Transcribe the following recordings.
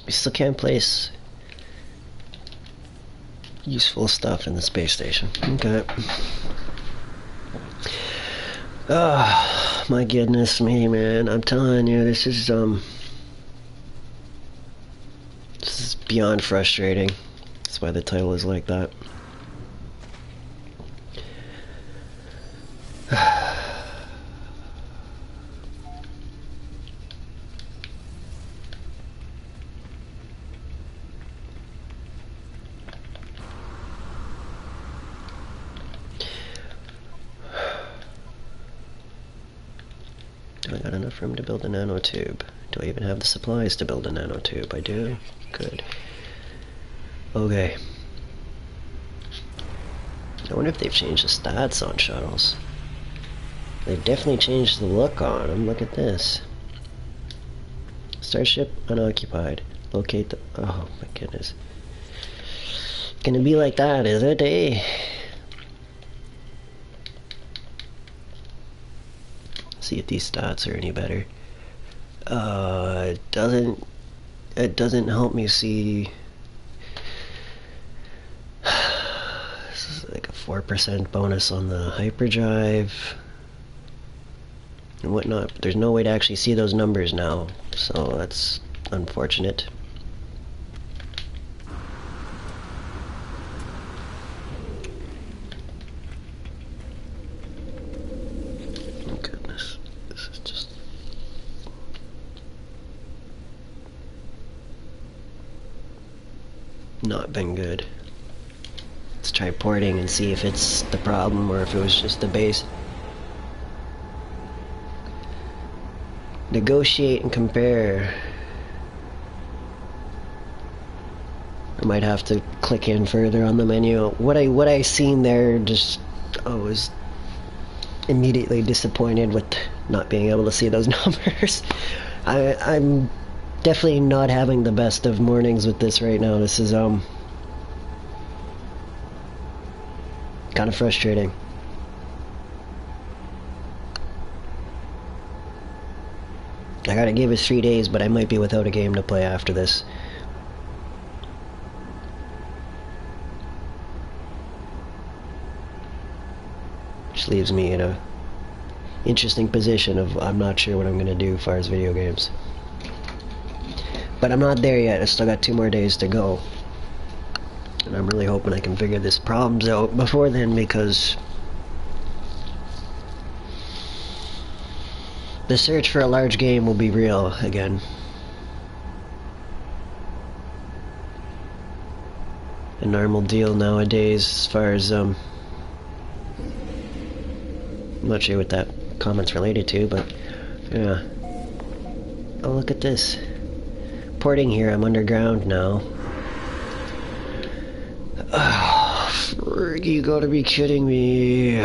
We still can't place useful stuff in the space station. Okay. Oh, my goodness me, man. I'm telling you, this is beyond frustrating. That's why the title is like that. Do I got enough room to build a nanotube? Do I even have the supplies to build a nanotube? I do? Good. Okay. I wonder if they've changed the stats on shuttles. They've definitely changed the look on them. Look at this. Starship unoccupied. Locate the... Oh my goodness. Gonna be like that, is it, eh? See if these stats are any better. It doesn't help me see. This is like a 4% bonus on the hyperdrive and whatnot, but there's no way to actually see those numbers now, so that's unfortunate. Not been good. Let's try porting and see if it's the problem or if it was just the base. Negotiate and compare. I might have to click in further on the menu. What I seen there, just I was immediately disappointed with not being able to see those numbers. I'm definitely not having the best of mornings with this right now. This is kind of frustrating. I gotta give it 3 days, but I might be without a game to play after this. Which leaves me in a interesting position of I'm not sure what I'm gonna do as far as video games. But I'm not there yet. I still got 2 more days to go. And I'm really hoping I can figure this problems out before then, because the search for a large game will be real again. A normal deal nowadays as far as I'm not sure what that comment's related to, but yeah. Oh, look at this. Porting here, I'm underground now. Oh, frig, you gotta be kidding me.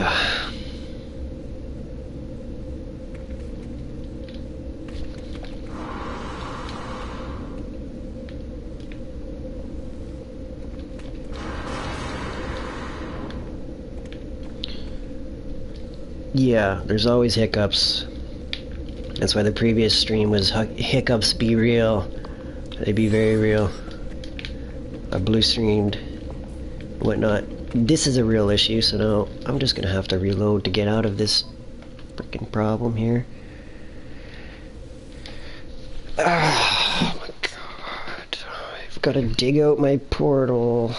Yeah, there's always hiccups. That's why the previous stream was hiccups be real. They be very real. I blue streamed, whatnot. This is a real issue, so now I'm just gonna have to reload to get out of this freaking problem here. Oh my god. I've gotta dig out my portal.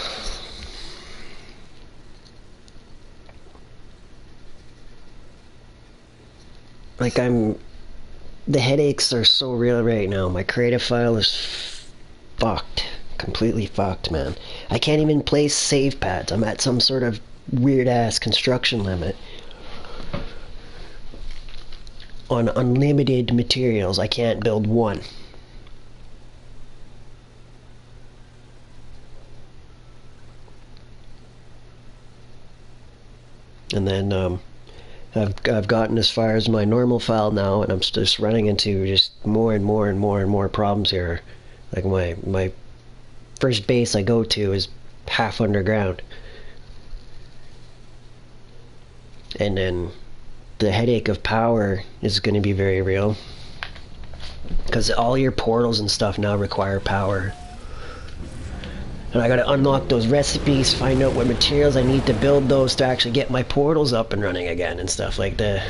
Like the headaches are so real right now. My creative file is fucked. Completely fucked, man. I can't even place save pads. I'm at some sort of weird-ass construction limit. On unlimited materials, I can't build one. And then, I've gotten as far as my normal file now, and I'm just running into just more and more and more and more problems here. Like my first base I go to is half underground. And then the headache of power is going to be very real. Because all your portals and stuff now require power. And I gotta unlock those recipes, find out what materials I need to build those to actually get my portals up and running again and stuff like that.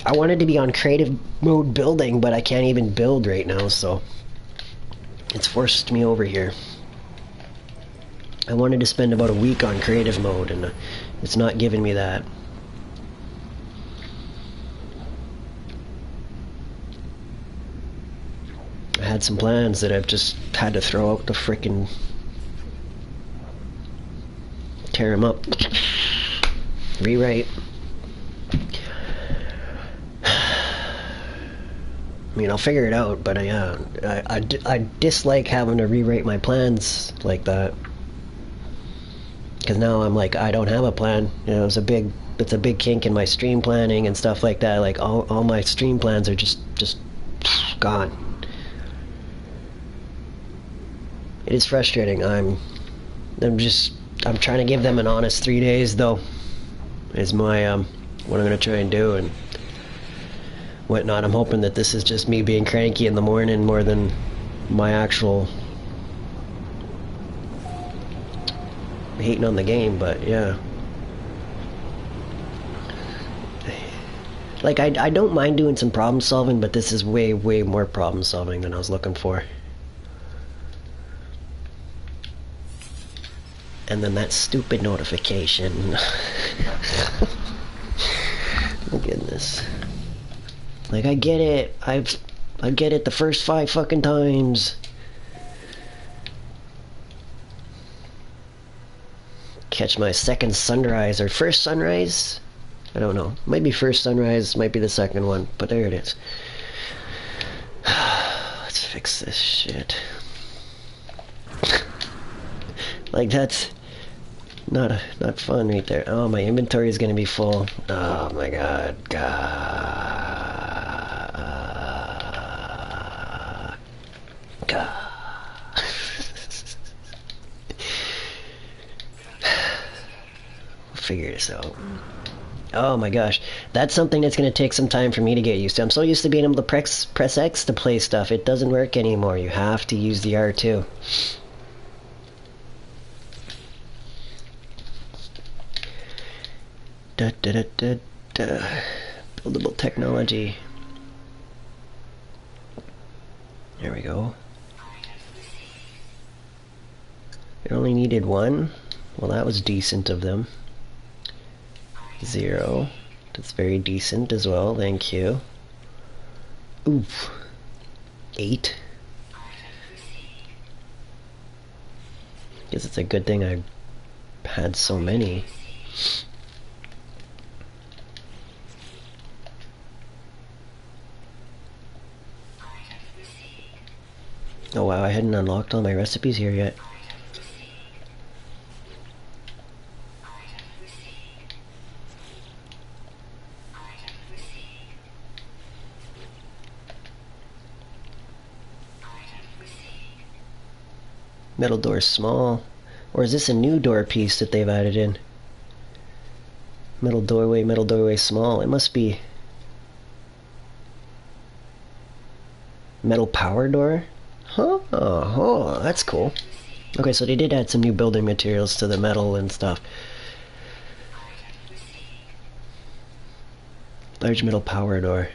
I wanted to be on creative mode building, but I can't even build right now, so it's forced me over here. I wanted to spend about a week on creative mode, and it's not giving me that. I had some plans that I've just had to throw out the frickin' tear them up. Rewrite. I mean, I'll figure it out, but I dislike having to rewrite my plans like that. Because now I'm like, I don't have a plan. You know, it's a big kink in my stream planning and stuff like that. Like all my stream plans are just gone. It is frustrating. I'm trying to give them an honest 3 days, though, is my what I'm gonna try and do and whatnot. I'm hoping that this is just me being cranky in the morning more than my actual hating on the game, but yeah. Like, I don't mind doing some problem solving, but this is way more problem solving than I was looking for. And then that stupid notification. Oh goodness. Like, I get it. I get it the first 5 fucking times. Catch my second sunrise, or first sunrise? I don't know. Might be first sunrise, might be the second one, but there it is. Let's fix this shit. Like, that's not fun right there. Oh, my inventory is gonna be full. Oh my god. God. We'll figure this out. Oh my gosh. That's something that's gonna take some time for me to get used to. I'm so used to being able to press X to play stuff. It doesn't work anymore. You have to use the R2. Buildable technology. There we go. It only needed 1. Well, that was decent of them. 0. That's very decent as well, thank you. Oof. 8. Guess it's a good thing I had so many. Oh wow, I hadn't unlocked all my recipes here yet. Metal door small. Or is this a new door piece that they've added in? Metal doorway small. It must be metal power door? Huh? Oh, that's cool. Okay, so they did add some new building materials to the metal and stuff. Large metal power door.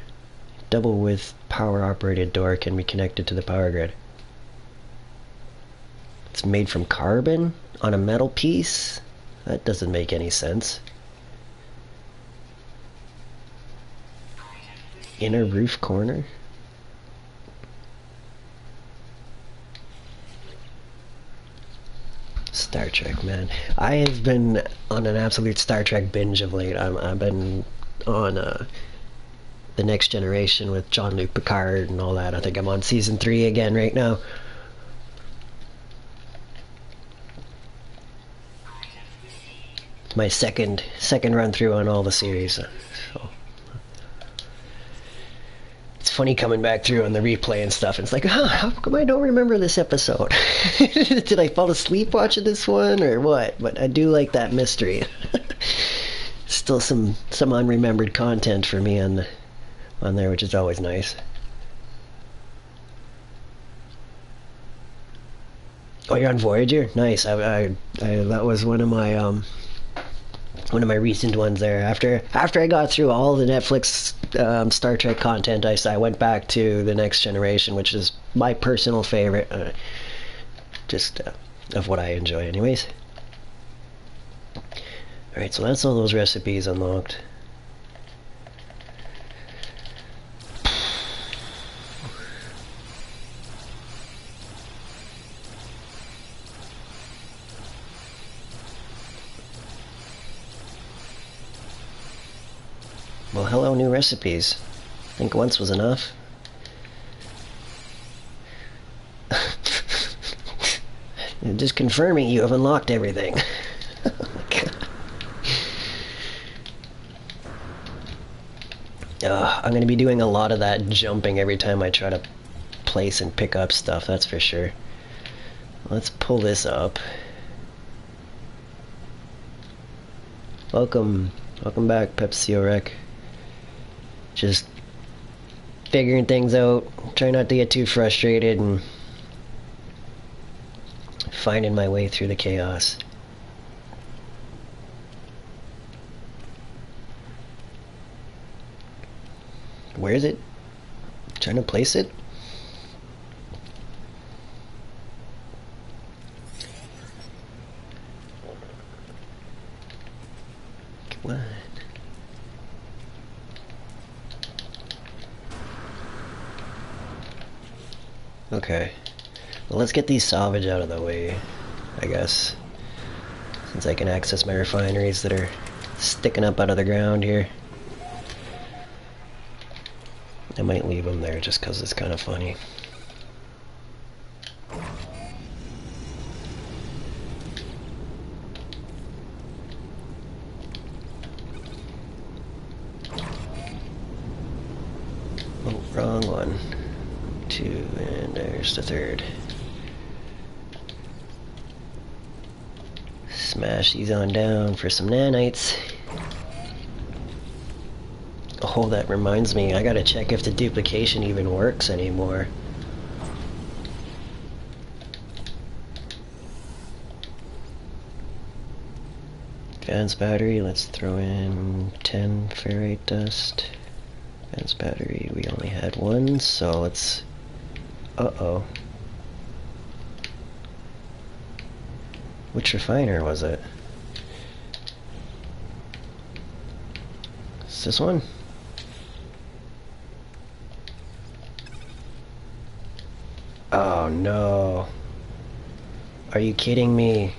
Double width power operated door can be connected to the power grid. It's made from carbon on a metal piece? That doesn't make any sense. Inner roof corner? Star Trek, man. I have been on an absolute Star Trek binge of late. I've been on The Next Generation with Jean-Luc Picard and all that. I think I'm on season 3 again right now. It's my second run through on all the series. So it's funny coming back through on the replay and stuff. It's like, how come I don't remember this episode? Did I fall asleep watching this one or what? But I do like that mystery. Still some unremembered content for me on there, which is always nice. Oh, you're on Voyager? Nice. I that was one of my recent ones there. After I got through all the Netflix Star Trek content, I went back to the Next Generation, which is my personal favorite, just of what I enjoy, anyways. All right, so that's all those recipes unlocked. Well, hello, new recipes. I think once was enough. Just confirming you have unlocked everything. Oh my God. I'm gonna be doing a lot of that jumping every time I try to place and pick up stuff, that's for sure. Let's pull this up. Welcome back, Pepsi Rec. Just figuring things out, trying not to get too frustrated, and finding my way through the chaos. Where is it? Trying to place it? What? Okay. Well, let's get these salvage out of the way, I guess. Since I can access my refineries that are sticking up out of the ground here. I might leave them there just because it's kind of funny. Oh, wrong one. 2, and there's the 3rd. Smash these on down for some nanites. Oh, that reminds me, I gotta check if the duplication even works anymore. Advanced battery, let's throw in 10 ferrite dust. Advanced battery, we only had 1, so let's... Uh-oh. Which refiner was it? Is this one? Oh no. Are you kidding me?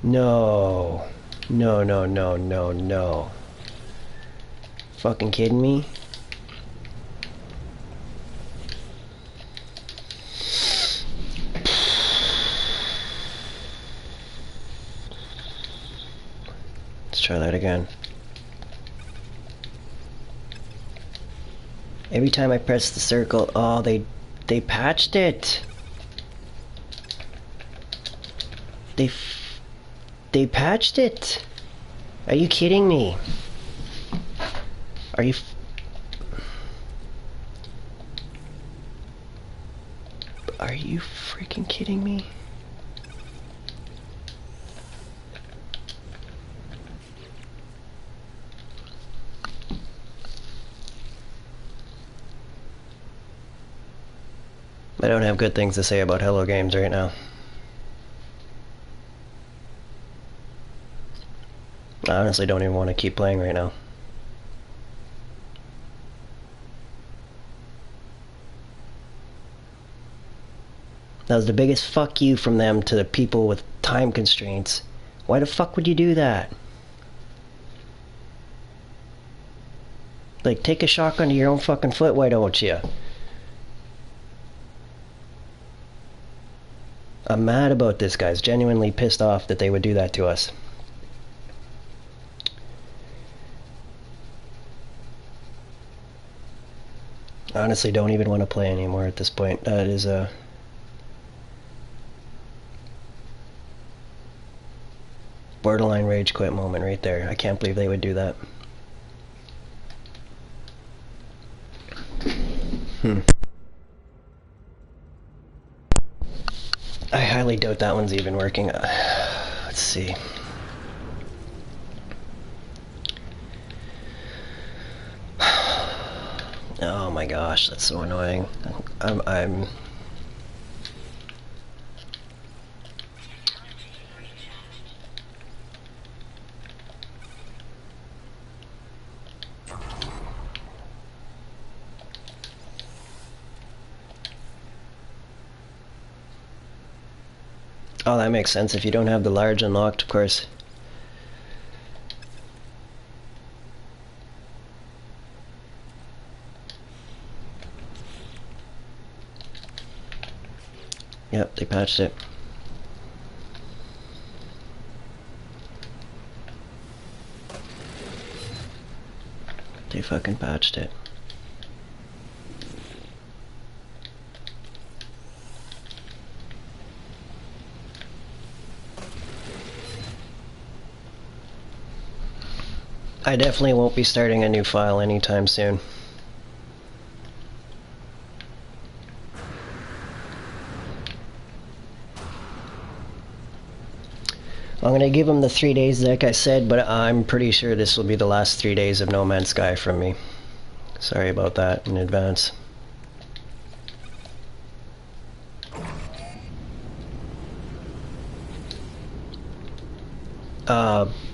No. No, no, no, no, no. Fucking kidding me? Let's try that again. Every time I press the circle, oh, they patched it. They patched it. Are you kidding me? Are you freaking kidding me? I don't have good things to say about Hello Games right now. I honestly don't even want to keep playing right now. That was the biggest fuck you from them to the people with time constraints. Why the fuck would you do that? Like, take a shotgun to your own fucking foot, why don't you? I'm mad about this, guys. Genuinely pissed off that they would do that to us. I honestly don't even want to play anymore at this point. That is a... borderline rage quit moment right there. I can't believe they would do that. if that one's even working. Let's see. Oh my gosh, that's so annoying. I'm Oh, that makes sense if you don't have the large unlocked, of course. Yep, they patched it. They fucking patched it. I definitely won't be starting a new file anytime soon. I'm gonna give them the 3 days like I said, but I'm pretty sure this will be the last 3 days of No Man's Sky from me. Sorry about that in advance.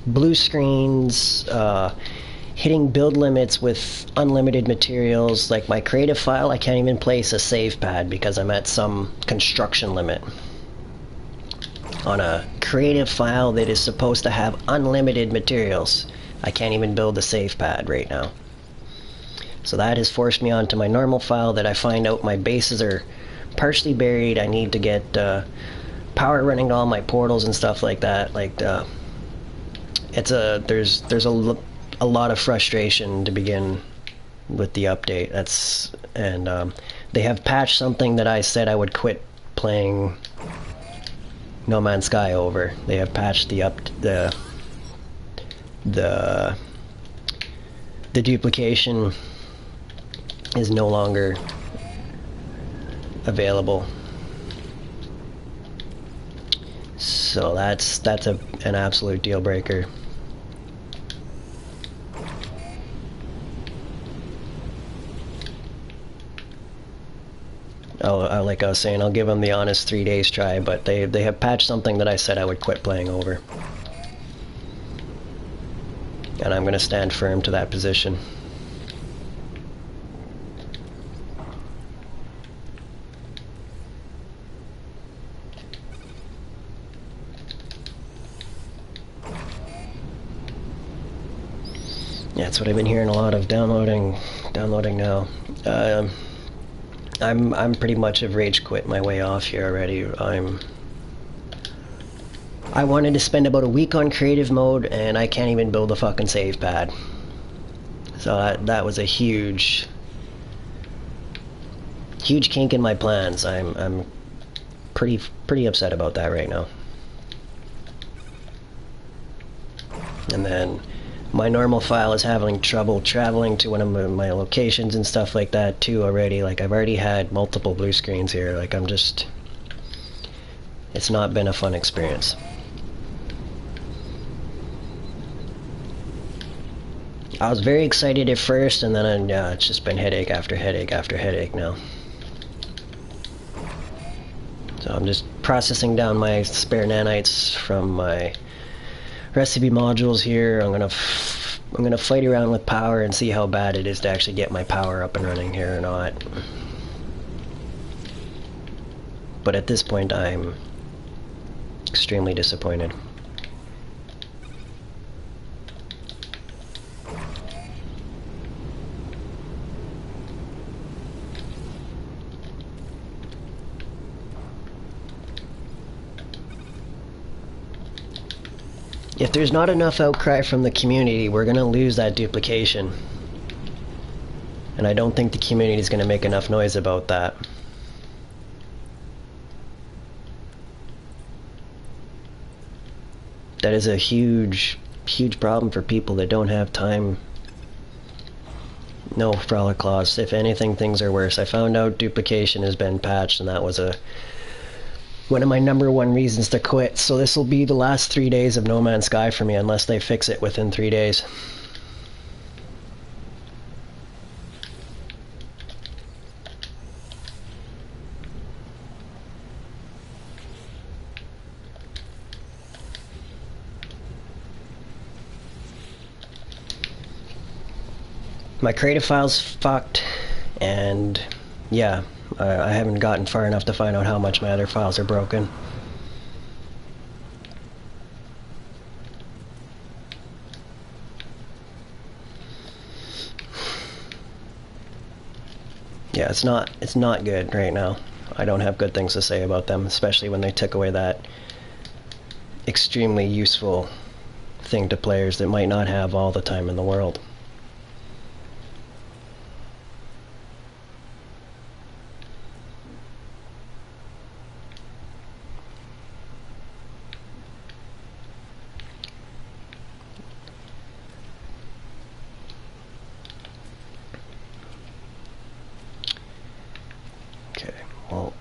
Blue screens, hitting build limits with unlimited materials. Like my creative file, I can't even place a save pad because I'm at some construction limit. On a creative file that is supposed to have unlimited materials, I can't even build a save pad right now. So that has forced me onto my normal file that I find out my bases are partially buried. I need to get power running to all my portals and stuff like that. Like there's a lot of frustration to begin with the update. They have patched something that I said I would quit playing No Man's Sky over. They have patched the duplication is no longer available. So that's an absolute deal breaker. Like I was saying, I'll give them the honest 3 days try, but they have patched something that I said I would quit playing over. And I'm going to stand firm to that position. Yeah, that's what I've been hearing a lot of, downloading now. I'm pretty much have rage quit my way off here already. I wanted to spend about a week on creative mode and I can't even build a fucking save pad. So that was a huge kink in my plans. I'm pretty upset about that right now. And then my normal file is having trouble traveling to one of my locations and stuff like that too already. Like I've already had multiple blue screens here. Like it's not been a fun experience. I was very excited at first, and then it's just been headache after headache after headache now. So I'm just processing down my spare nanites from my recipe modules here. I'm gonna fight around with power and see how bad it is to actually get my power up and running here or not. But at this point, I'm extremely disappointed. If there's not enough outcry from the community, we're gonna lose that duplication. And I don't think the community is gonna make enough noise about that. That is a huge problem for people that don't have time. No frolic clause. If anything, things are worse. I found out duplication has been patched, and that was a one of my #1 reasons to quit. So this will be the last 3 days of No Man's Sky for me unless they fix it within 3 days. My creative file's fucked, and yeah, I haven't gotten far enough to find out how much my other files are broken. Yeah, it's not good right now. I don't have good things to say about them, especially when they took away that extremely useful thing to players that might not have all the time in the world. Okay, well...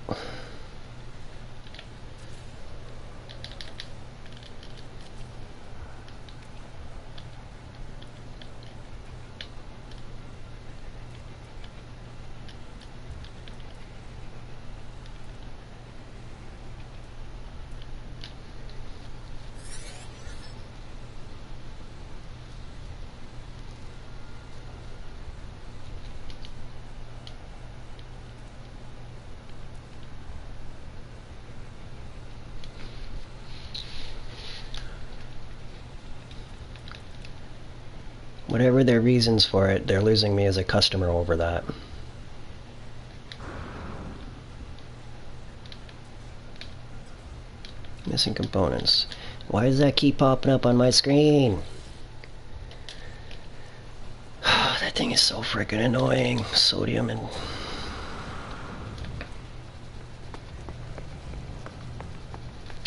whatever their reasons for it, they're losing me as a customer over that. Missing components. Why does that keep popping up on my screen? That thing is so freaking annoying. Sodium and...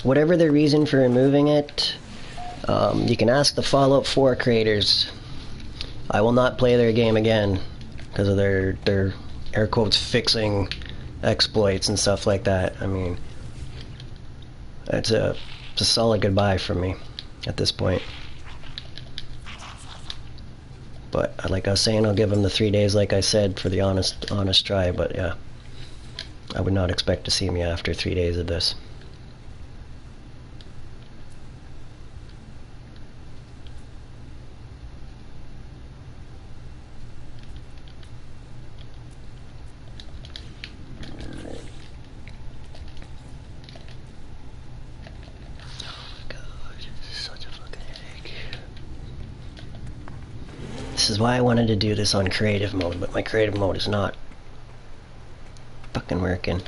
whatever their reason for removing it, you can ask the Fallout 4 creators. I will not play their game again because of their air quotes fixing exploits and stuff like that. I mean, it's a solid goodbye from me at this point. But like I was saying, I'll give them the 3 days, like I said, for the honest try. But yeah, I would not expect to see me after 3 days of this. This is why I wanted to do this on creative mode, but my creative mode is not fucking working.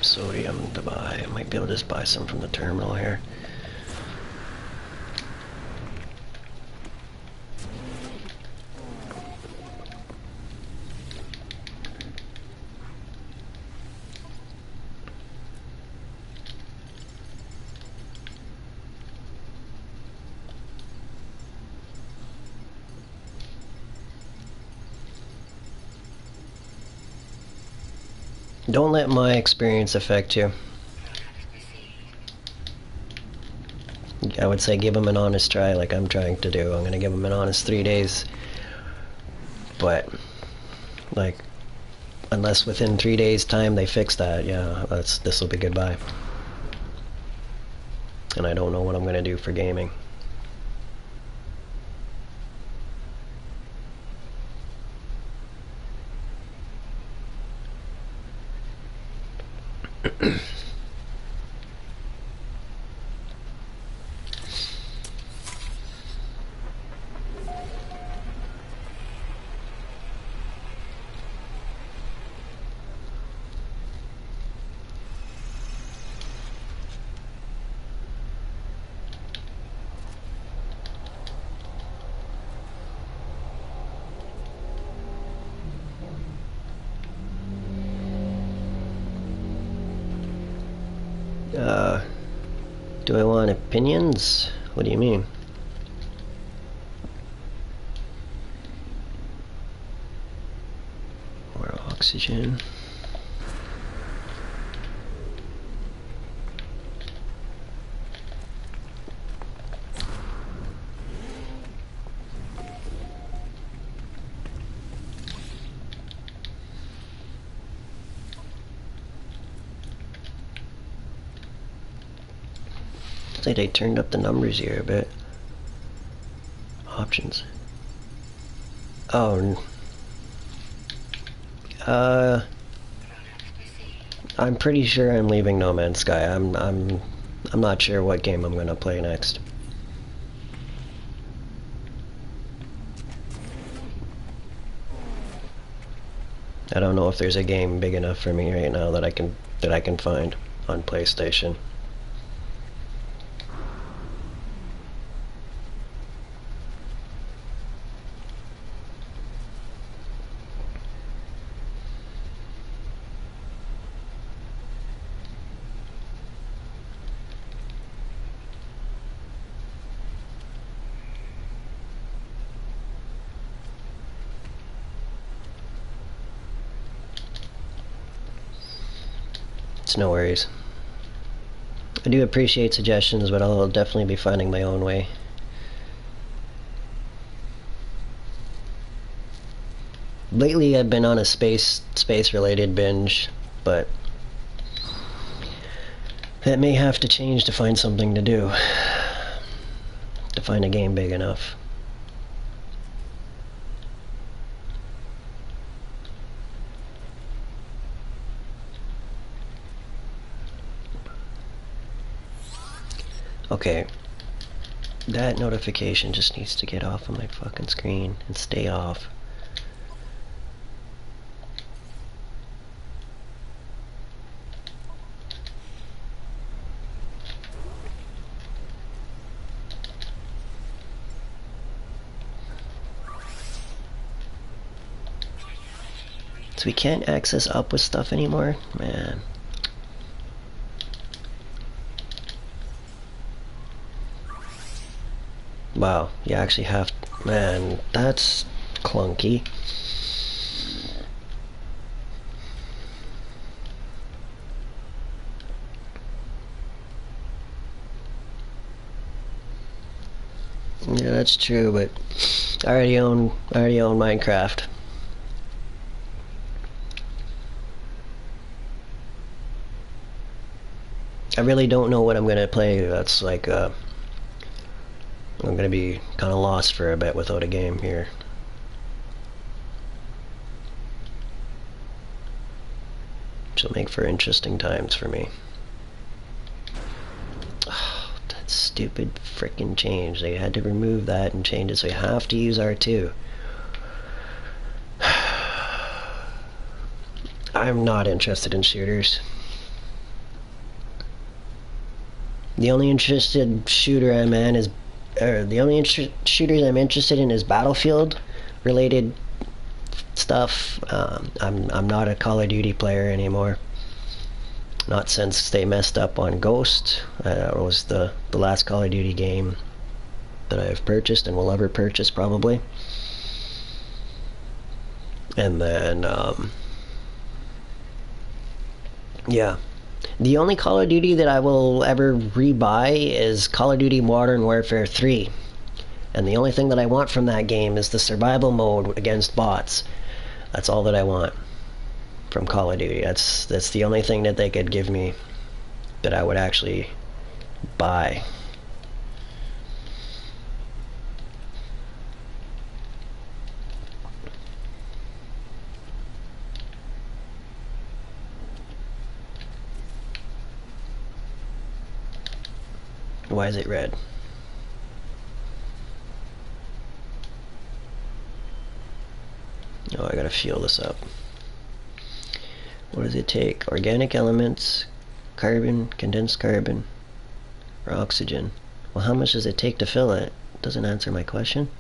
Sodium to buy. I might be able to just buy some from the terminal here. Don't let my experience affect you. I would say give them an honest try like I'm trying to do. I'm going to give them an honest 3 days. But, like, unless within 3 days' time they fix that, yeah, this will be goodbye. And I don't know what I'm going to do for gaming. Do I want opinions? What do you mean? More oxygen. Looks like they turned up the numbers here a bit. Options. Oh. I'm pretty sure I'm leaving No Man's Sky. I'm not sure what game I'm gonna play next. I don't know if there's a game big enough for me right now that I can find on PlayStation. It's no worries. I do appreciate suggestions, but I'll definitely be finding my own way. Lately I've been on a space related binge, but that may have to change to find something to do. To find a game big enough. Okay. That notification just needs to get off of my fucking screen and stay off. So we can't access up with stuff anymore? Man. Wow, you actually have... Man, that's clunky. Yeah, that's true, but I already own Minecraft. I really don't know what I'm gonna play. That's like I'm gonna be kind of lost for a bit without a game here. Which will make for interesting times for me. Oh, that stupid frickin' change. They had to remove that and change it, so you have to use R2. I'm not interested in shooters. The only interested shooter I'm in is, the only shooters I'm interested in is Battlefield related stuff. I'm not a Call of Duty player anymore. Not since they messed up on Ghost. It was the last Call of Duty game that I've purchased and will ever purchase probably. And then yeah. The only Call of Duty that I will ever rebuy is Call of Duty Modern Warfare 3. And the only thing that I want from that game is the survival mode against bots. That's all that I want from Call of Duty. That's the only thing that they could give me that I would actually buy. Why is it red? Oh, I gotta fuel this up. What does it take? Organic elements, carbon, condensed carbon, or oxygen? Well, how much does it take to fill it? Doesn't answer my question.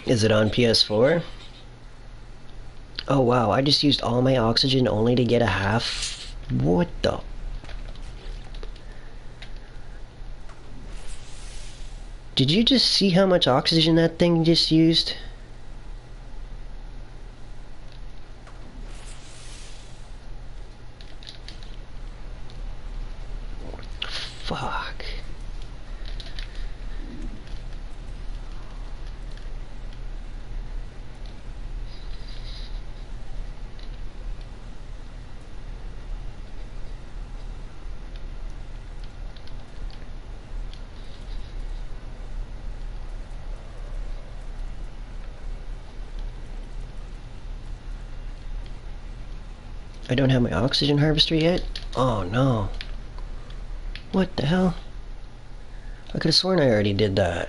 Is it on PS4? Oh wow, I just used all my oxygen only to get a half. What the? Did you just see how much oxygen that thing just used? Fuck. I don't have my oxygen harvester yet? Oh no. What the hell? I could have sworn I already did that.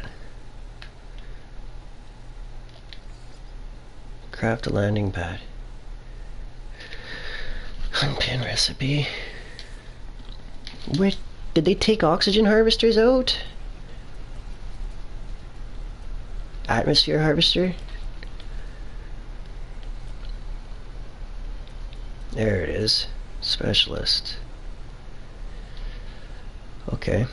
Craft a landing pad. Unpin recipe. Where did they take oxygen harvesters out? Atmosphere harvester? There it is. Specialist. Okay.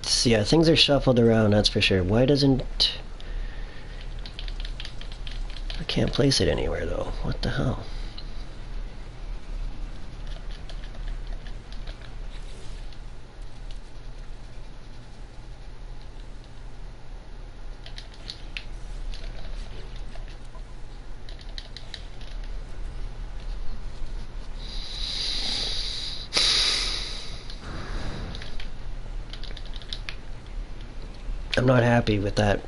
So yeah, things are shuffled around, that's for sure. Why doesn't... I can't place it anywhere though. What the hell? I'm not happy with that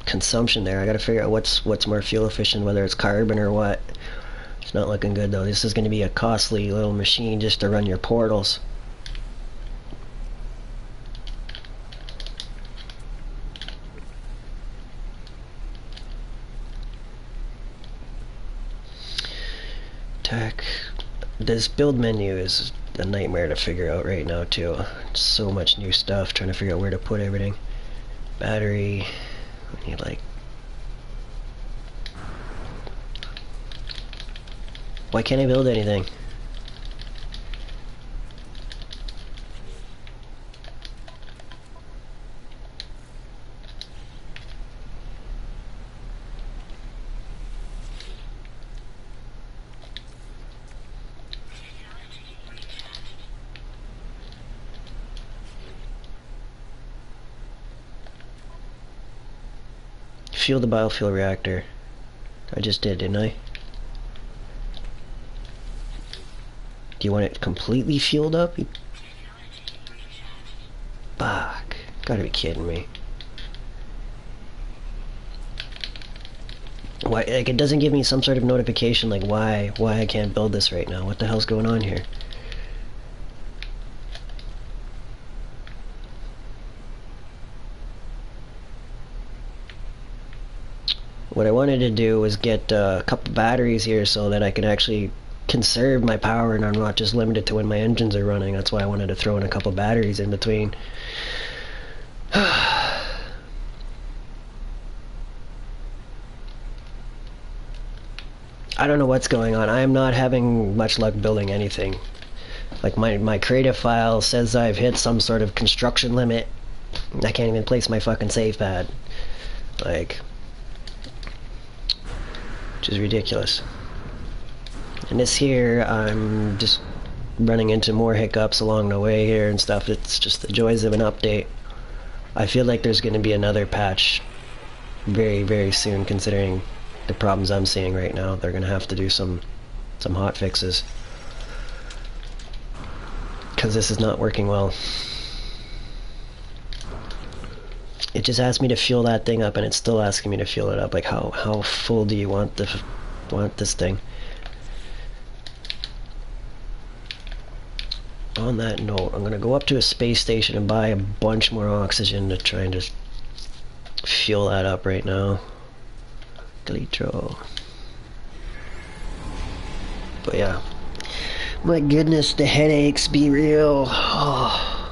consumption there. I gotta figure out what's more fuel efficient, whether it's carbon or what. It's not looking good though. This is gonna be a costly little machine just to run your portals. Tech. This build menu is a nightmare to figure out right now too. So much new stuff, trying to figure out where to put everything. Battery. We need like... Why can't I build anything? Fuel the biofuel reactor. I just did, didn't I? Do you want it completely fueled up? Fuck. Gotta be kidding me. Why, like, it doesn't give me some sort of notification, like, why I can't build this right now. What the hell's going on here? What I wanted to do was get a couple batteries here so that I could actually conserve my power and I'm not just limited to when my engines are running. That's why I wanted to throw in a couple batteries in between. I don't know what's going on. I am not having much luck building anything. Like my creative file says I've hit some sort of construction limit. I can't even place my fucking save pad. Like... which is ridiculous. And this here, I'm just running into more hiccups along the way here and stuff. It's just the joys of an update. I feel like there's going to be another patch very, very soon, considering the problems I'm seeing right now. They're going to have to do some hot fixes, because this is not working well. It just asked me to fuel that thing up, and it's still asking me to fuel it up. Like, how full do you want this thing? on that note, I'm gonna go up to a space station and buy a bunch more oxygen to try and just fuel that up right now. Glitro. But yeah. My goodness, the headaches be real. Oh.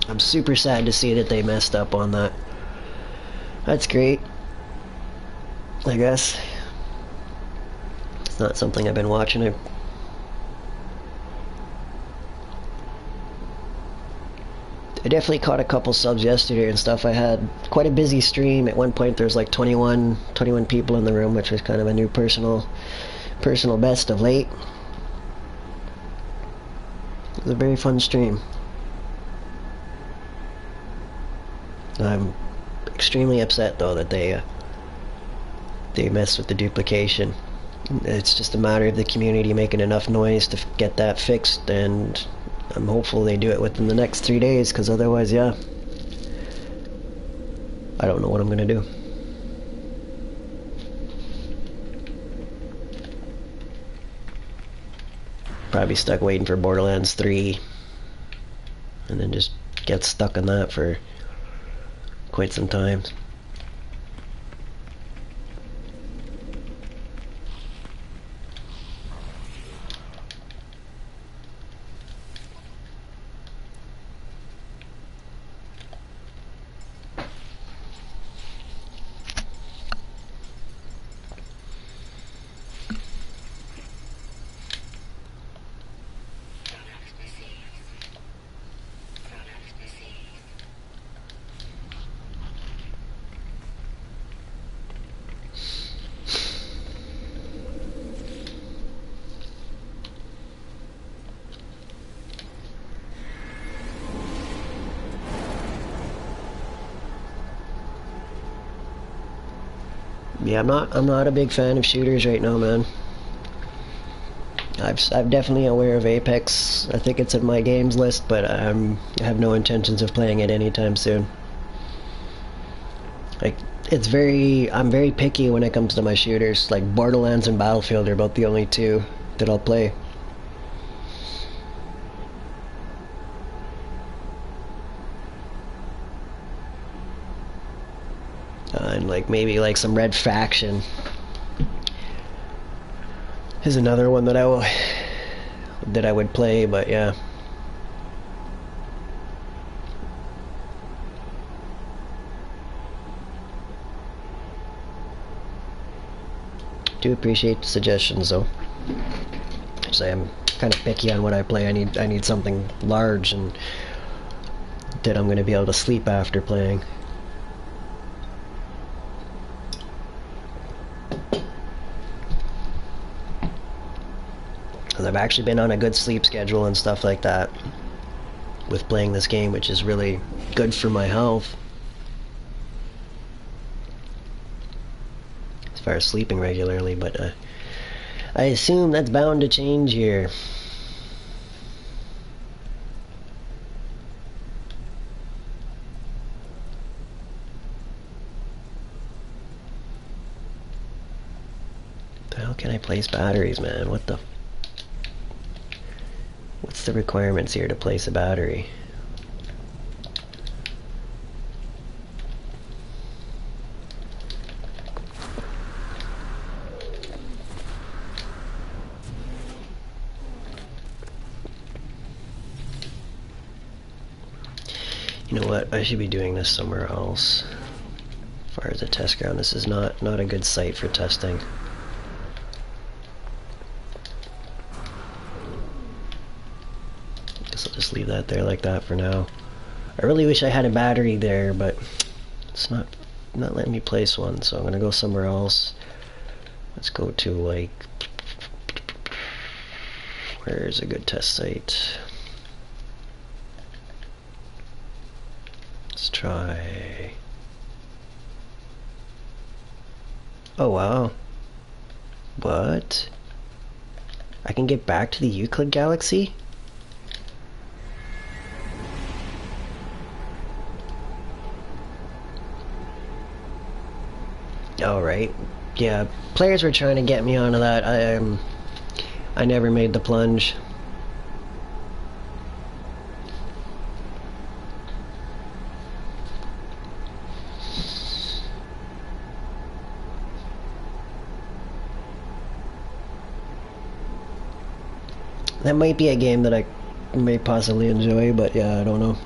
I'm super sad to see that they messed up on that. That's great, I guess. It's not something I've been watching. I definitely caught a couple subs yesterday and stuff. I had quite a busy stream. At one point there's like 21 people in the room, which was kind of a new personal best of late. It was a very fun stream. I'm extremely upset though that they messed with the duplication. It's just a matter of the community making enough noise to get that fixed, and I'm hopeful they do it within the next 3 days, because otherwise, yeah, I don't know what I'm gonna do. Probably stuck waiting for Borderlands 3, and then just get stuck on that for quite some time. Yeah, I'm not a big fan of shooters right now, man. I'm definitely aware of Apex. I think it's in my games list, but I have no intentions of playing it anytime soon. Like, I'm very picky when it comes to my shooters. Like, Borderlands and Battlefield are about the only two that I'll play. And like maybe like some Red Faction is another one that I would play, but yeah. Do appreciate the suggestions though. Actually, I'm kind of picky on what I play. I need something large and that I'm going to be able to sleep after playing. Because I've actually been on a good sleep schedule and stuff like that with playing this game, which is really good for my health as far as sleeping regularly, but I assume that's bound to change here. How can I place batteries, man? What's the requirements here to place a battery? You know what? I should be doing this somewhere else. As far as a test ground, this is not a good site for testing. Guess I'll just leave that there like that for now. I really wish I had a battery there, but it's not letting me place one, so I'm gonna go somewhere else. Let's go to like, where's a good test site? Let's try. Oh wow. What? I can get back to the Euclid Galaxy? Alright. Yeah, players were trying to get me onto that. I never made the plunge. That might be a game that I may possibly enjoy, but yeah, I don't know.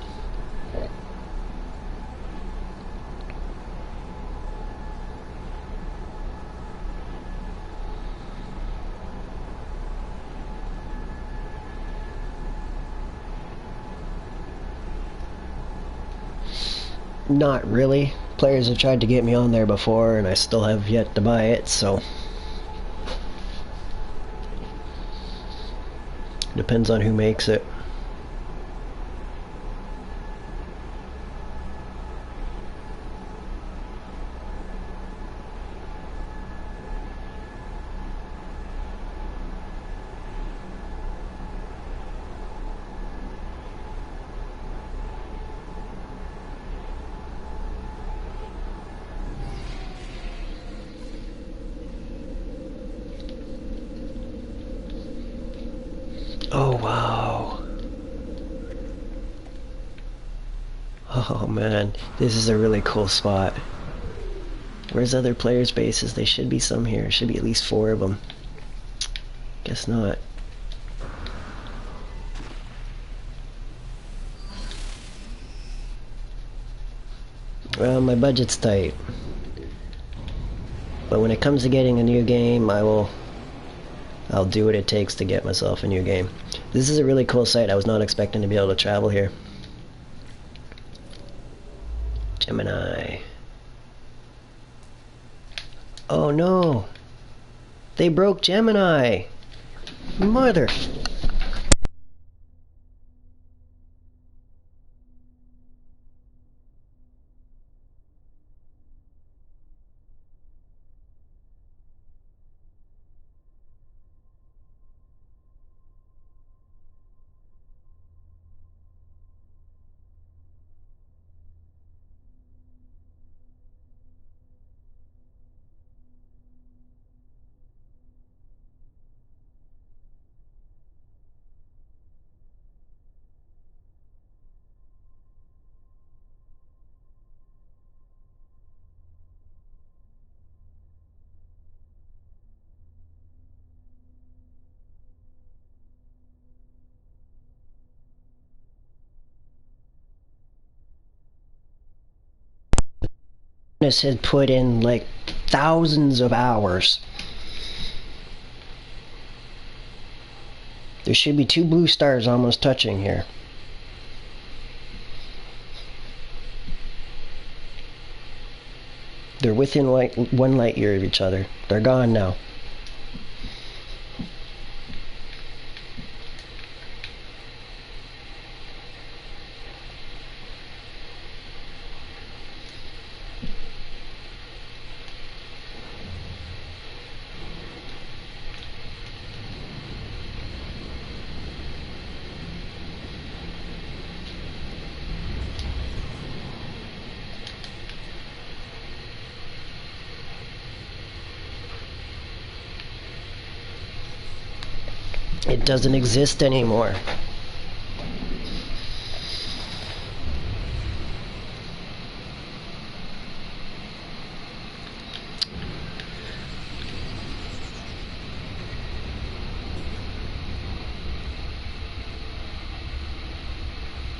Not really. Players have tried to get me on there before, and I still have yet to buy it, so... Depends on who makes it. Oh, wow. Oh, man. This is a really cool spot. Where's other players' bases? There should be some here. Should be at least 4 of them. Guess not. Well, my budget's tight. But when it comes to getting a new game, I'll do what it takes to get myself a new game. This is a really cool site. I was not expecting to be able to travel here. Gemini. Oh no! They broke Gemini! Mother! This had put in like thousands of hours. There should be 2 blue stars almost touching here. They're within 1 light year of each other. They're gone now. It doesn't exist anymore.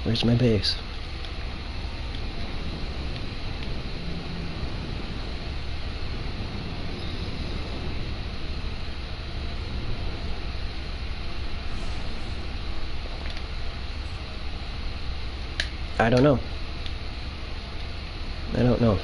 Where's my base? I don't know. I don't know.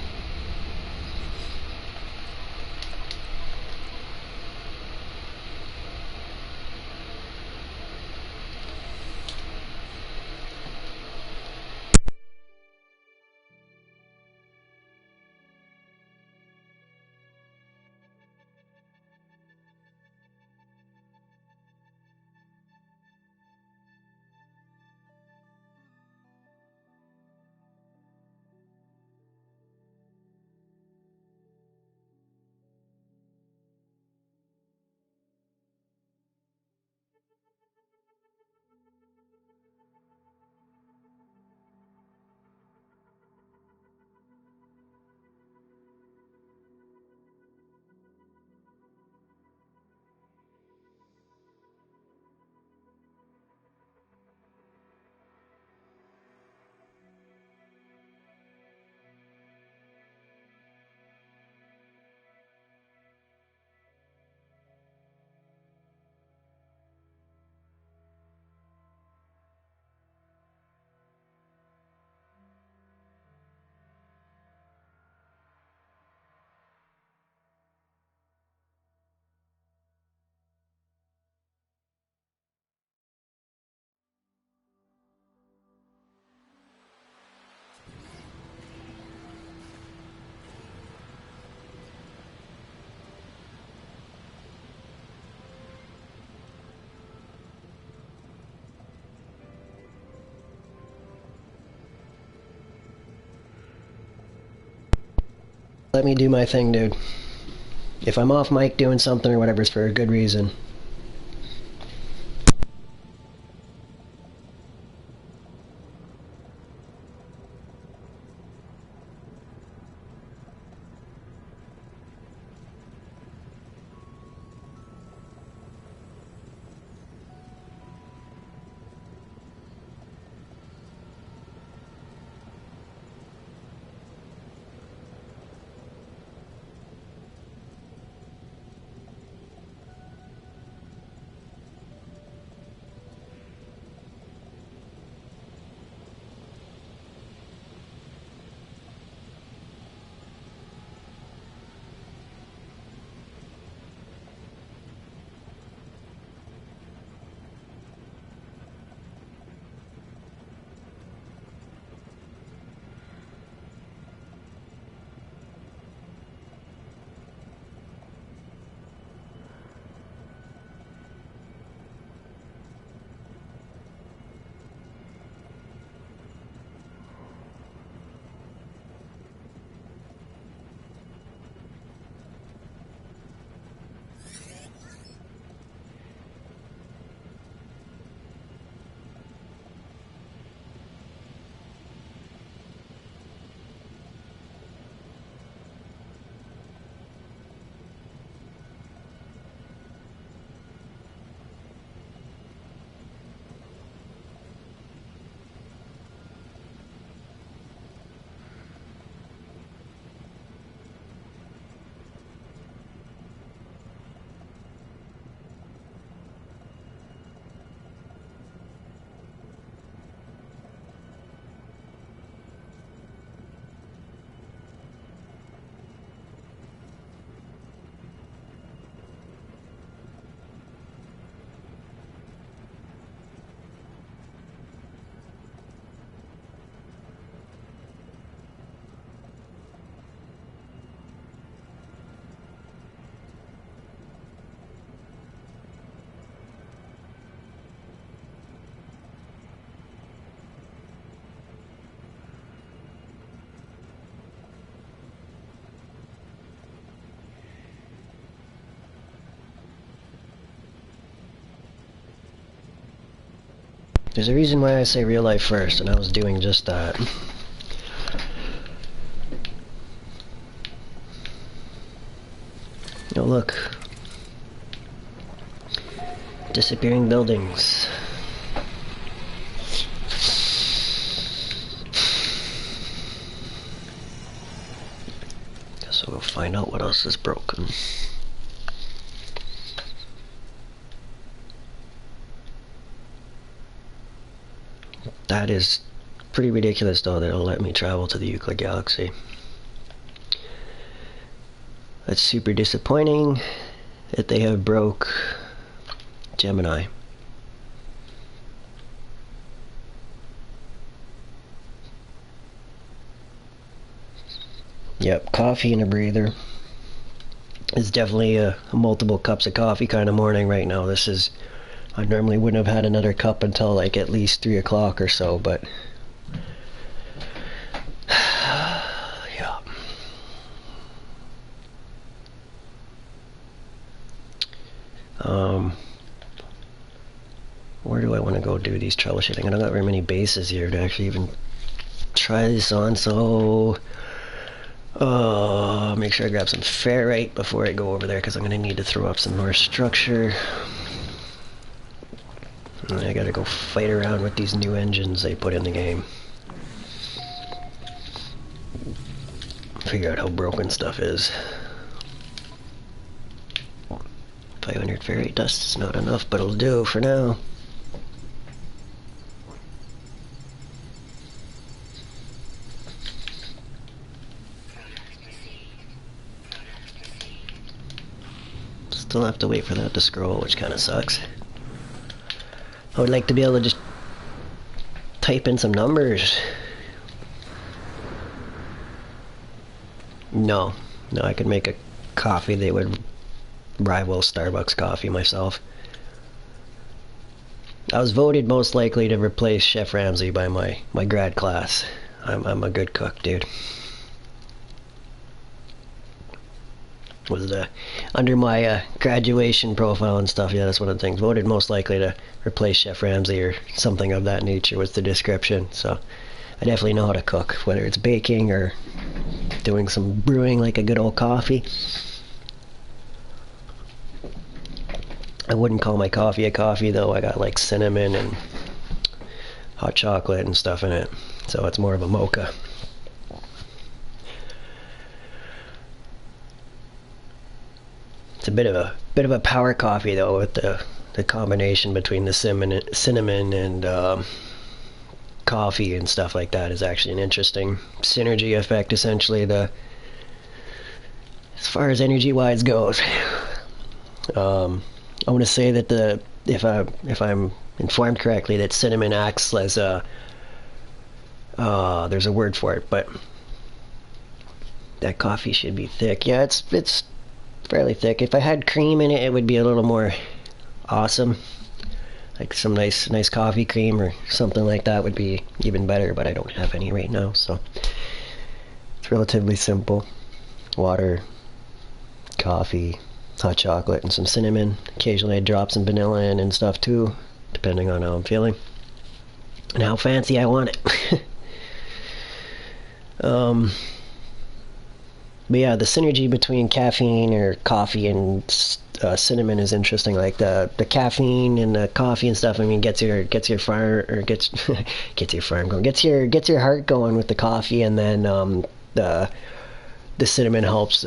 Let me do my thing, dude. If I'm off mic doing something or whatever, it's for a good reason. There's a reason why I say real life first, and I was doing just that. Oh look. Disappearing buildings. Guess we'll find out what else is broken. That is pretty ridiculous though that it'll let me travel to the Euclid Galaxy. That's super disappointing that they have broke Gemini. Yep, coffee and a breather. It's definitely a multiple cups of coffee kind of morning right now. This is... I normally wouldn't have had another cup until like at least 3 o'clock or so, but... yeah. Where do I want to go do these troubleshooting? I don't got very many bases here to actually even try this on, so... make sure I grab some ferrite before I go over there, because I'm going to need to throw up some more structure. And I gotta go fight around with these new engines they put in the game. Figure out how broken stuff is. 500 ferrite dust is not enough, but it'll do for now. Still have to wait for that to scroll, which kind of sucks. I would like to be able to just type in some numbers. No, I could make a coffee that would rival Starbucks coffee myself. I was voted most likely to replace Chef Ramsay by my grad class. I'm a good cook, dude. was the under my graduation profile and stuff. Yeah, that's one of the things. Voted most likely to replace Chef Ramsay or something of that nature was the description. So I definitely know how to cook, whether it's baking or doing some brewing like a good old coffee. I wouldn't call my coffee a coffee though. I got like cinnamon and hot chocolate and stuff in it, so it's more of a mocha. It's a bit of a power coffee though, with the combination between the cinnamon and coffee and stuff like that is actually an interesting synergy effect. Essentially, as far as energy wise goes, I want to say that if I'm informed correctly, that cinnamon acts as there's a word for it, but that coffee should be thick. Yeah, it's fairly thick. If I had cream in it, it would be a little more awesome. Like some nice coffee cream or something like that would be even better, but I don't have any right now, so it's relatively simple. Water, coffee, hot chocolate, and some cinnamon. Occasionally I drop some vanilla in and stuff too, depending on how I'm feeling and how fancy I want it. But yeah, the synergy between caffeine or coffee and cinnamon is interesting. Like the caffeine and the coffee and stuff. I mean, gets your fire or gets gets your farm going. Gets your heart going with the coffee, and then the cinnamon helps.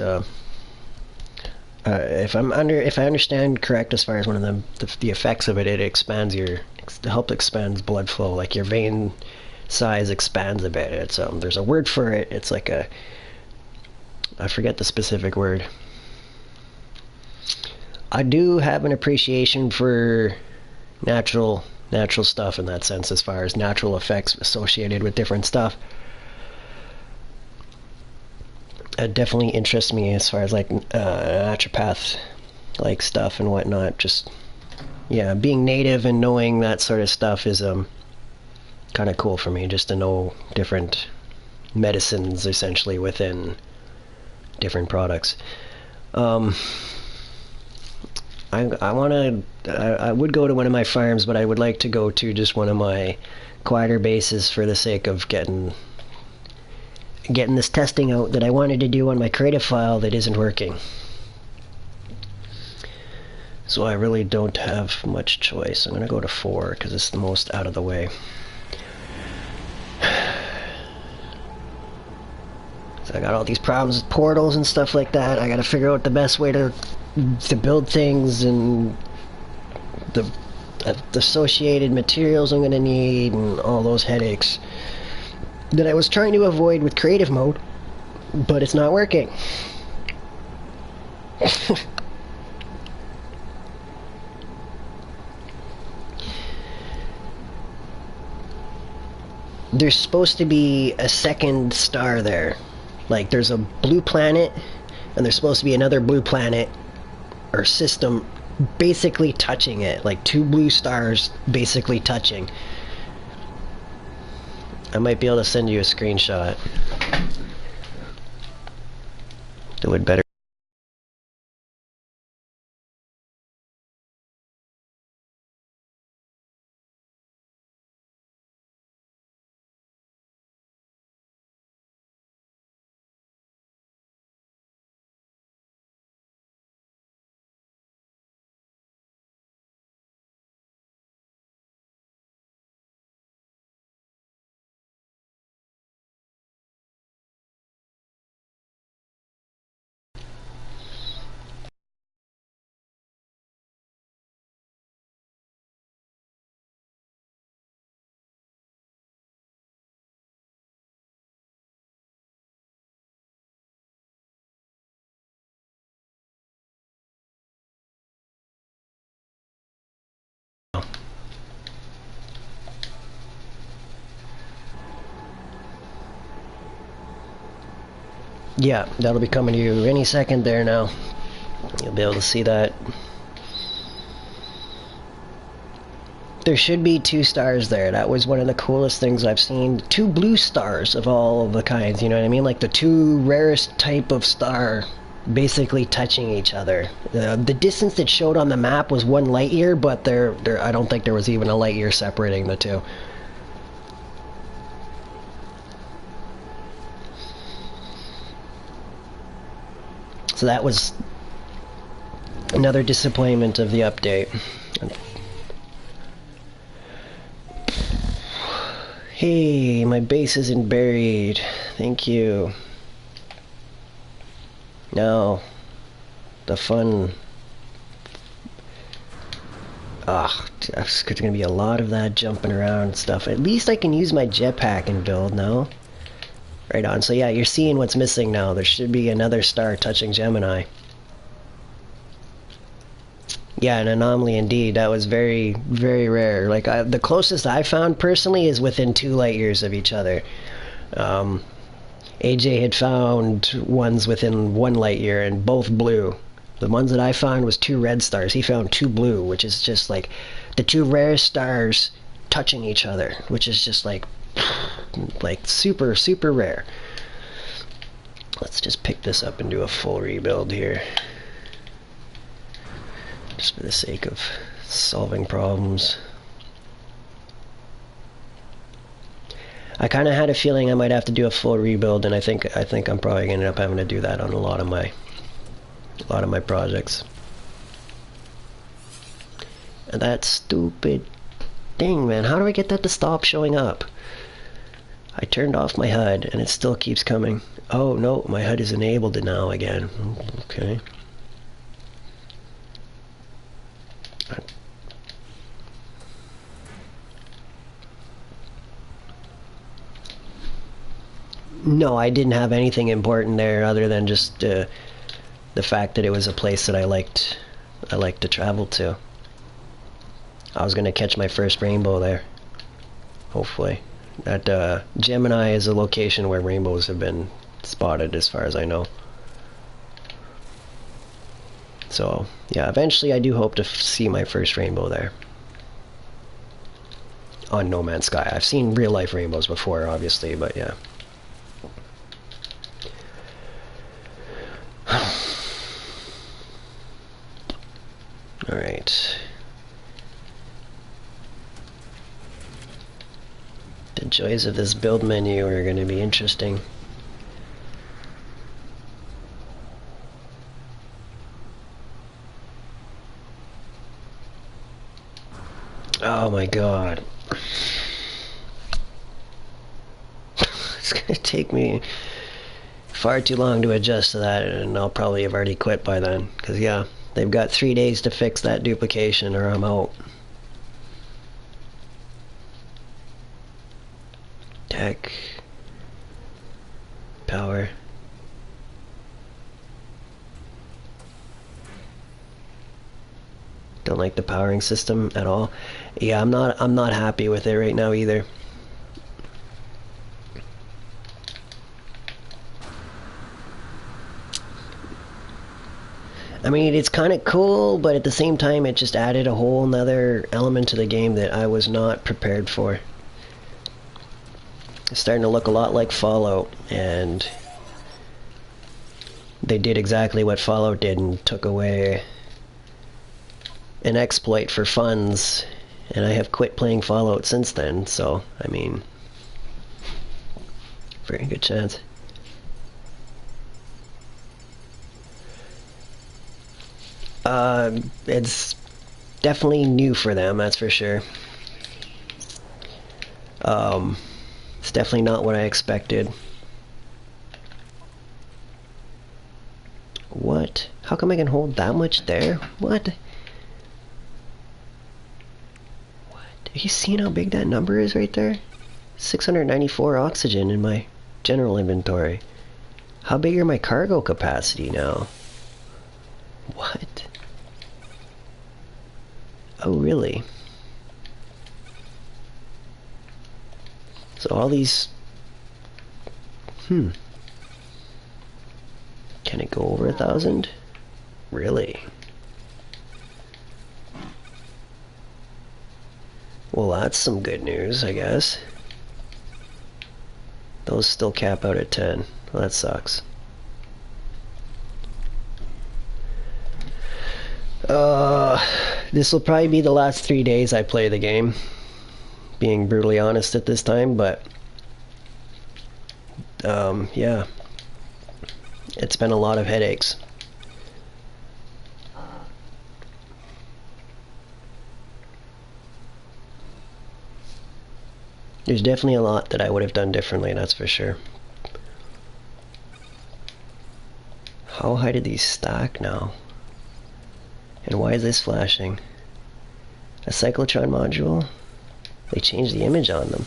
If I understand correct, as far as one of the effects of it, it expands blood flow. Like your vein size expands a bit. It's there's a word for it. It's like I forget the specific word. I do have an appreciation for natural stuff in that sense, as far as natural effects associated with different stuff. It definitely interests me as far as like naturopath like stuff and whatnot. Just yeah, being native and knowing that sort of stuff is kind of cool for me, just to know different medicines essentially within different products. I would go to one of my farms, but I would like to go to just one of my quieter bases for the sake of getting this testing out that I wanted to do on my creative file that isn't working. So I really don't have much choice. I'm going to go to 4 because it's the most out of the way. So I got all these problems with portals and stuff like that. I got to figure out the best way to build things and the associated materials I'm going to need and all those headaches that I was trying to avoid with creative mode, but it's not working. There's supposed to be a second star there. Like there's a blue planet and there's supposed to be another blue planet or system basically touching it, like 2 blue stars basically touching. I might be able to send you a screenshot. Do it better. Yeah, that'll be coming to you any second there now. You'll be able to see that. There should be 2 stars there. That was one of the coolest things I've seen. 2 blue stars of all of the kinds, you know what I mean? Like the 2 rarest type of star basically touching each other. The distance that showed on the map was 1 light year, but I don't think there was even a light year separating the two. So that was another disappointment of the update. Hey, my base isn't buried. Thank you. Now, the fun... there's gonna be a lot of that jumping around and stuff. At least I can use my jetpack and build now. Right on. So yeah, you're seeing what's missing now. There should be another star touching Gemini. Yeah, an anomaly indeed. That was very, very rare. Like, the closest I found personally is within 2 light years of each other. AJ had found ones within 1 light year and both blue. The ones that I found was 2 red stars. He found 2 blue, which is just like the 2 rarest stars touching each other, which is just like super, super rare. Let's just pick this up and do a full rebuild here. Just for the sake of solving problems. I kind of had a feeling I might have to do a full rebuild, and I think I'm probably gonna end up having to do that on a lot of my projects. And that stupid thing, man, how do I get that to stop showing up? I turned off my HUD and it still keeps coming. Oh no, my HUD is enabled now again. Okay. No, I didn't have anything important there other than just the fact that it was a place that I liked to travel to. I was gonna catch my first rainbow there. Hopefully. That Gemini is a location where rainbows have been spotted as far as I know. So, yeah, eventually I do hope to see my first rainbow there. On No Man's Sky. I've seen real life rainbows before, obviously, but yeah. Alright. The joys of this build menu are going to be interesting. Oh my god. It's going to take me far too long to adjust to that, and I'll probably have already quit by then. Because yeah, they've got 3 days to fix that duplication or I'm out. Tech. Power. Don't like the powering system at all. Yeah, I'm not happy with it right now either. I mean, it's kind of cool, but at the same time it just added a whole nother element to the game that I was not prepared for. It's starting to look a lot like Fallout, and they did exactly what Fallout did and took away an exploit for funds, and I have quit playing Fallout since then, so, I mean, very good chance. It's definitely new for them, that's for sure. It's definitely not what I expected. What? How come I can hold that much there? What? What? Are you seeing how big that number is right there? 694 oxygen in my general inventory. How big are my cargo capacity now? What? Oh, really? So all these... Can it go over 1,000? Really? Well, that's some good news, I guess. Those still cap out at 10. Well, that sucks. This will probably be the last 3 days I play the game. Being brutally honest at this time, but yeah. It's been a lot of headaches. There's definitely a lot that I would have done differently, that's for sure. How high did these stack now? And why is this flashing? A cyclotron module? They changed the image on them.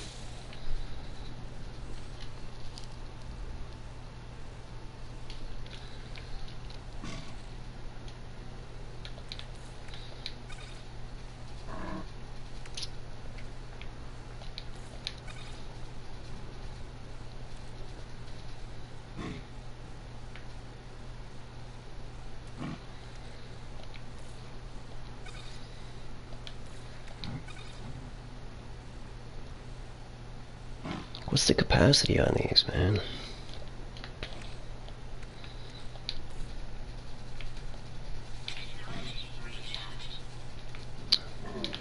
What's the capacity on these, man?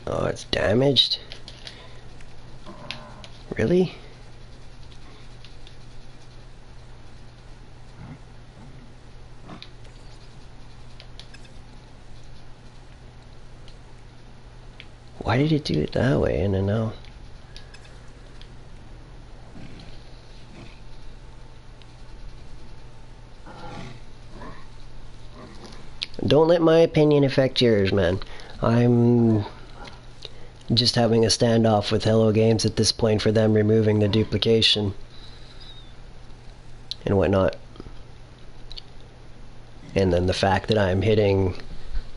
Oh, it's damaged? Really? Why did it do it that way? And then now... Don't let my opinion affect yours, man. I'm just having a standoff with Hello Games at this point for them removing the duplication and whatnot. And then the fact that I'm hitting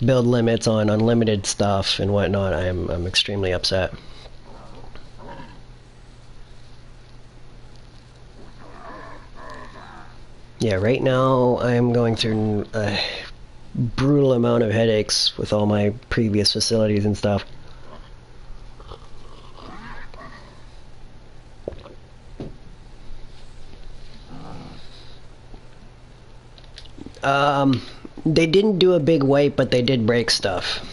build limits on unlimited stuff and whatnot, I'm extremely upset. Yeah, right now I'm going through a brutal amount of headaches with all my previous facilities and stuff. They didn't do a big wipe, but they did break stuff.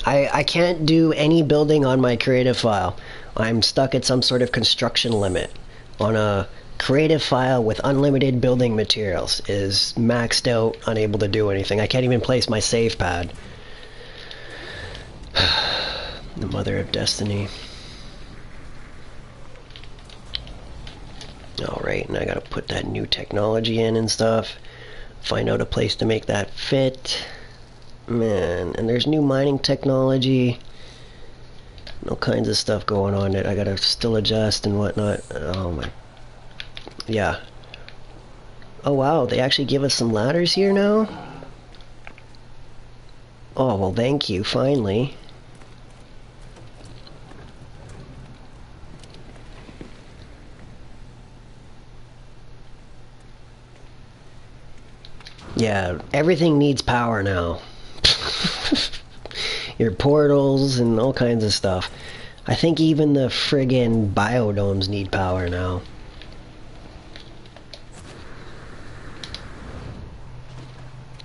I can't do any building on my creative file. I'm stuck at some sort of construction limit. On a creative file with unlimited building materials is maxed out, unable to do anything. I can't even place my save pad. The mother of destiny. Alright, and I gotta put that new technology in and stuff. Find out a place to make that fit. Man, and there's new mining technology. All kinds of stuff going on that I gotta still adjust and whatnot. Oh my... Yeah. Oh wow, they actually give us some ladders here now? Oh, well thank you, finally. Yeah, everything needs power now. Your portals and all kinds of stuff. I think even the friggin' biodomes need power now.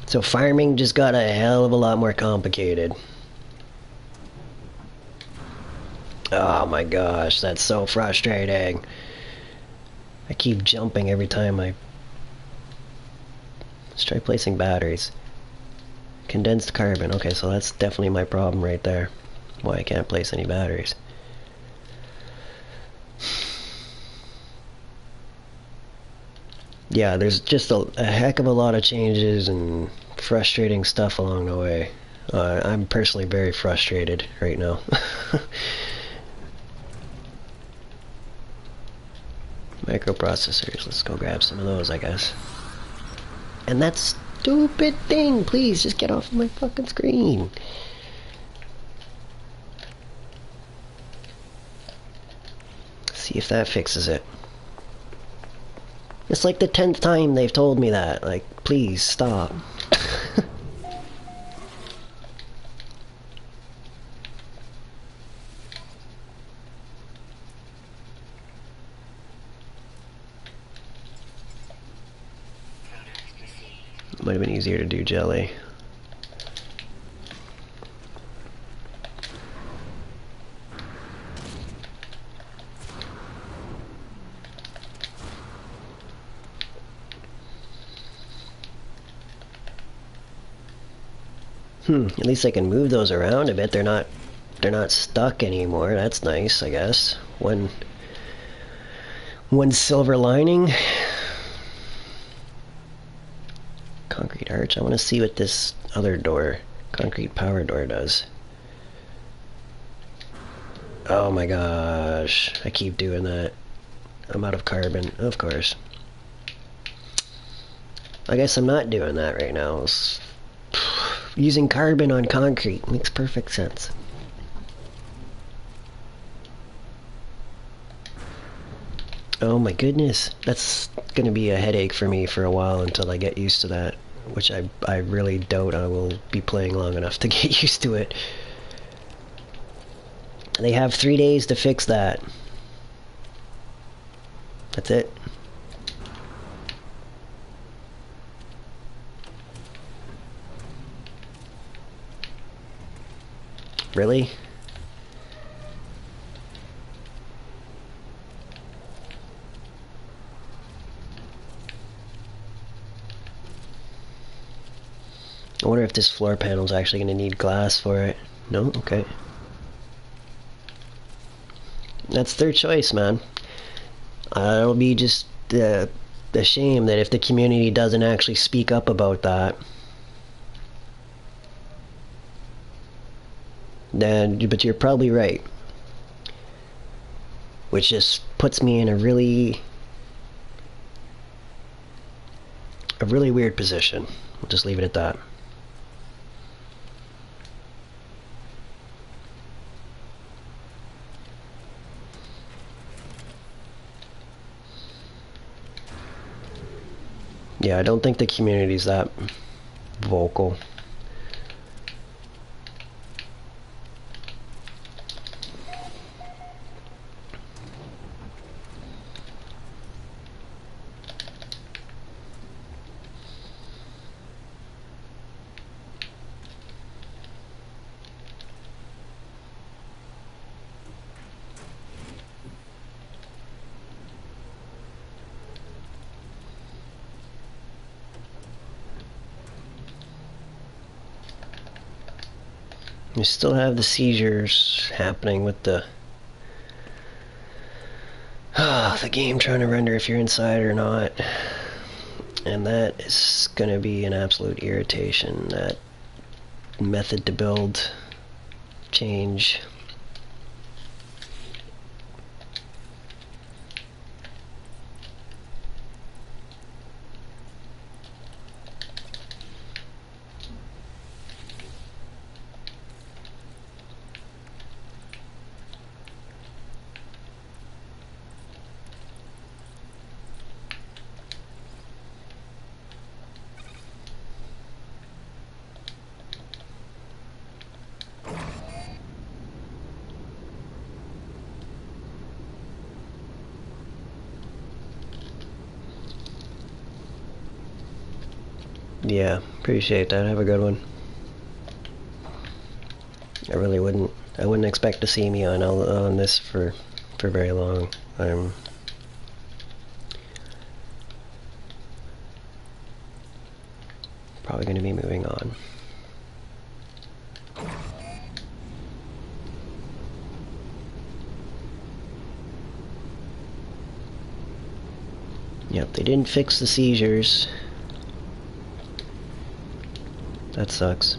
So farming just got a hell of a lot more complicated. Oh my gosh, that's so frustrating. I keep jumping every time I... Let's try placing batteries. Condensed carbon. Okay, so that's definitely my problem right there. Why I can't place any batteries. Yeah, there's just a heck of a lot of changes and frustrating stuff along the way. I'm personally very frustrated right now. Microprocessors, let's go grab some of those, I guess. And that stupid thing, please, just get off of my fucking screen. See if that fixes it. It's like the 10th time they've told me that. Like, please, stop. Might have been easier to do jelly. At least I can move those around a bit. They're not stuck anymore. That's nice, I guess. One silver lining. Concrete arch. I want to see what this other door, concrete power door, does. Oh my gosh. I keep doing that. I'm out of carbon, of course. I guess I'm not doing that right now. Using carbon on concrete makes perfect sense. Oh my goodness, that's gonna be a headache for me for a while until I get used to that, which I really doubt I will be playing long enough to get used to it. They have 3 days to fix that. That's it. Really? I wonder if this floor panel is actually going to need glass for it. No? Okay. That's their choice, man. It'll be just a shame that if the community doesn't actually speak up about that, then, but you're probably right. Which just puts me in a really weird position. We'll just leave it at that. Yeah, I don't think the community's that vocal. You still have the seizures happening with the game trying to render if you're inside or not. And that is gonna be an absolute irritation, that method to build change. Yeah, appreciate that. Have a good one. I wouldn't expect to see me on this for very long. I'm probably going to be moving on. Yep, they didn't fix the seizures. That sucks.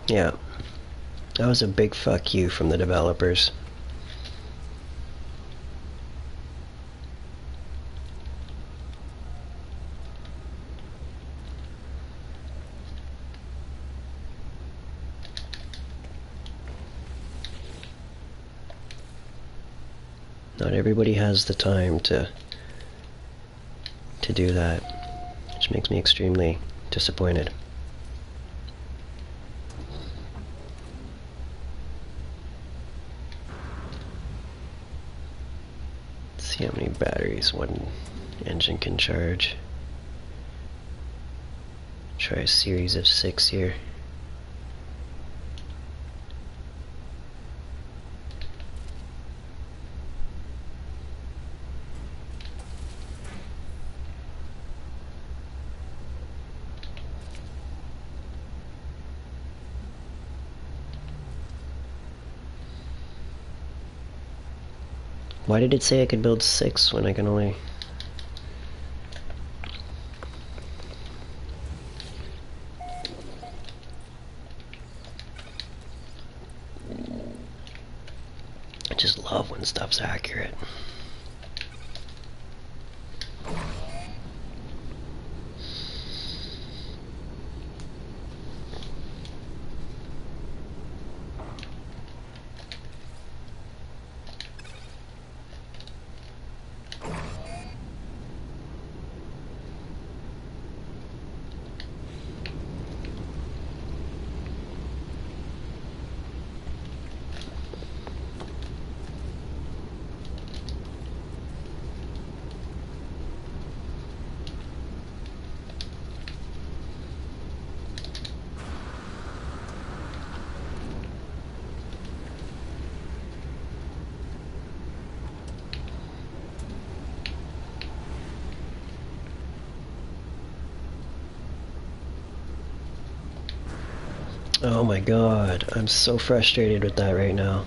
Yeah. That was a big fuck you from the developers. Not everybody has the time to do that, which makes me extremely disappointed. Let's see how many batteries one engine can charge. Try a series of 6 here. Why did it say I could build 6 when I can only... I just love when stuff's accurate. Oh my god, I'm so frustrated with that right now.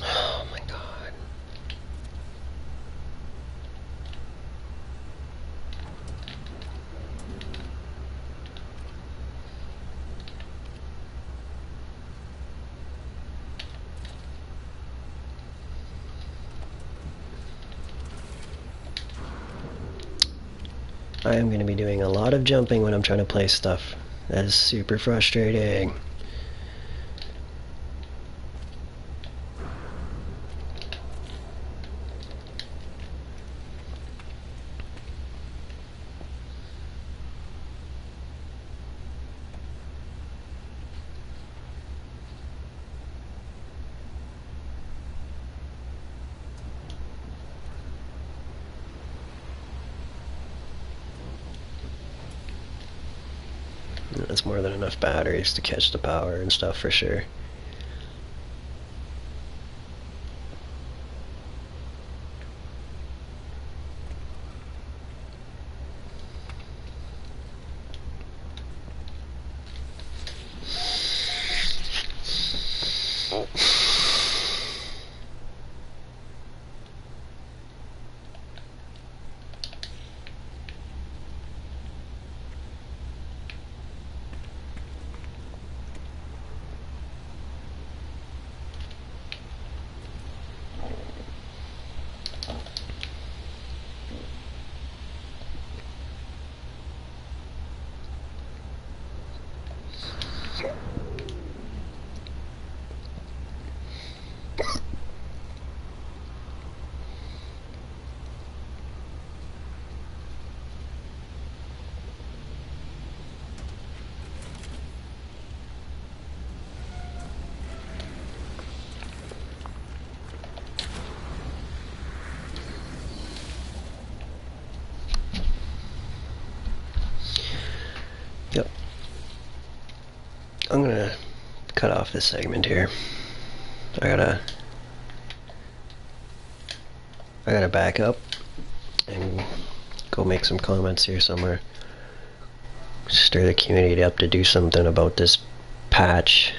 Oh my god. I am going to be doing a lot of jumping when I'm trying to place stuff. That is super frustrating. That's more than enough batteries to catch the power and stuff for sure. cut off this segment here. I gotta back up and go make some comments here somewhere. Stir the community up to do something about this patch.